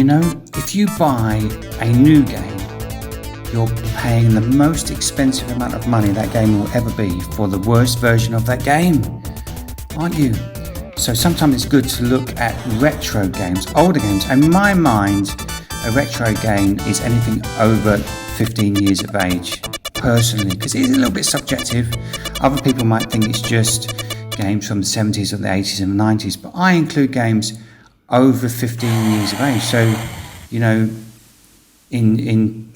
know, if you buy a new game, you're paying the most expensive amount of money that game will ever be for the worst version of that game, aren't you? So sometimes it's good to look at retro games, older games. In my mind, a retro game is anything over 15 years of age, personally, because it is a little bit subjective. Other people might think it's just games from the 70s or the 80s and the 90s, but I include games over 15 years of age. So, you know, in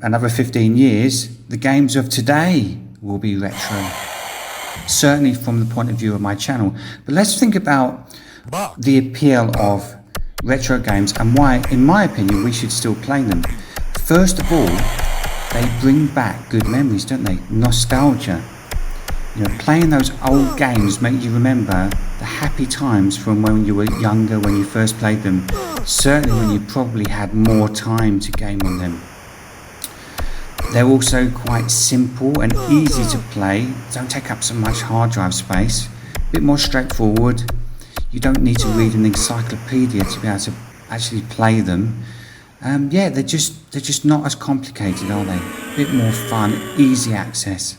another 15 years, the games of today will be retro. Certainly from the point of view of my channel. But let's think about the appeal of retro games and why, in my opinion, we should still play them. First of all, they bring back good memories, don't they? Nostalgia. You know, playing those old games make you remember the happy times from when you were younger, when you first played them. Certainly when you probably had more time to game on them. They're also quite simple and easy to play. Don't take up so much hard drive space. A bit more straightforward. You don't need to read an encyclopedia to be able to actually play them. Yeah, they're just not as complicated, are they? A bit more fun, easy access.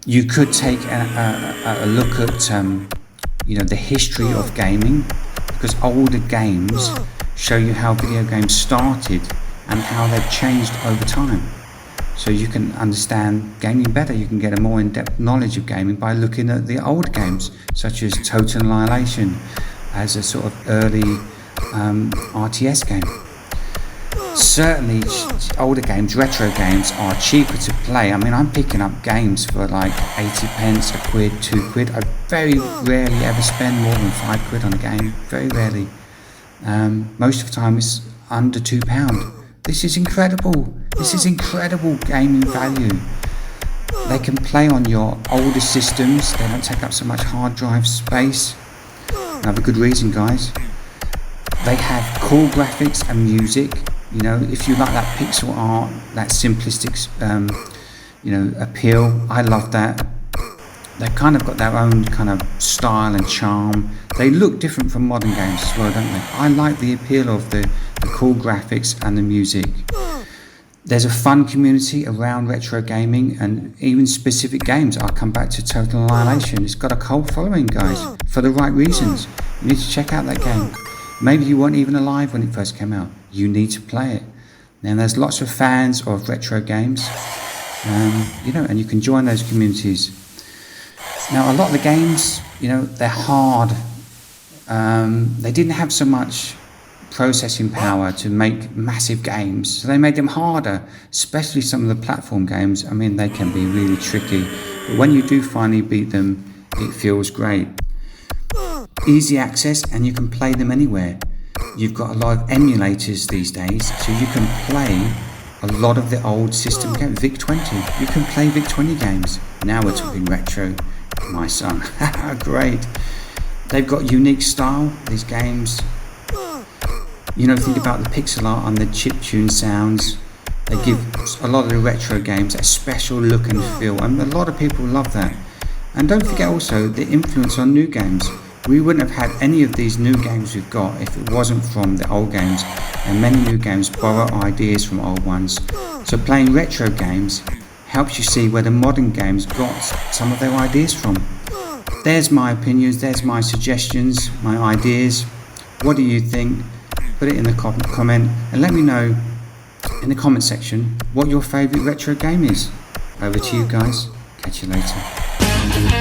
You could take a look at the history of gaming, because older games show you how video games started and how they've changed over time. So you can understand gaming better. You can get a more in-depth knowledge of gaming by looking at the old games, such as Total Annihilation as a sort of early RTS game. Certainly older games, retro games, are cheaper to play. I mean, I'm picking up games for like 80 pence, £1, £2. I very rarely ever spend more than £5 on a game, very rarely. Most of the time it's under £2. This is incredible. This is incredible gaming value. They can play on your older systems. They don't take up so much hard drive space. Another good reason, guys. They have cool graphics and music. You know, if you like that pixel art, that simplistic, appeal, I love that. They've kind of got their own kind of style and charm. They look different from modern games as well, don't they? I like the appeal of the cool graphics and the music. There's a fun community around retro gaming and even specific games. I'll come back to Total Annihilation. It's got a cult following, guys, for the right reasons. You need to check out that game. Maybe you weren't even alive when it first came out. You need to play it. Now, there's lots of fans of retro games, and you can join those communities. Now, a lot of the games, they're hard. They didn't have so much processing power to make massive games, so they made them harder, especially some of the platform games. I mean, they can be really tricky, but when you do finally beat them, it feels great. Easy access, and you can play them anywhere. You've got a lot of emulators these days, so you can play a lot of the old system games. VIC-20, you can play VIC-20 games. Now we're talking retro, my son. Great. They've got unique style, these games. Think about the pixel art and the chiptune sounds. They give a lot of the retro games a special look and feel, and a lot of people love that. And don't forget also the influence on new games. We wouldn't have had any of these new games we've got if it wasn't from the old games, and many new games borrow ideas from old ones. So playing retro games helps you see where the modern games got some of their ideas from. There's my opinions, there's my suggestions, my ideas. What do you think? Put it in the comment and let me know in the comment section what your favourite retro game is. Over to you guys. Catch you later.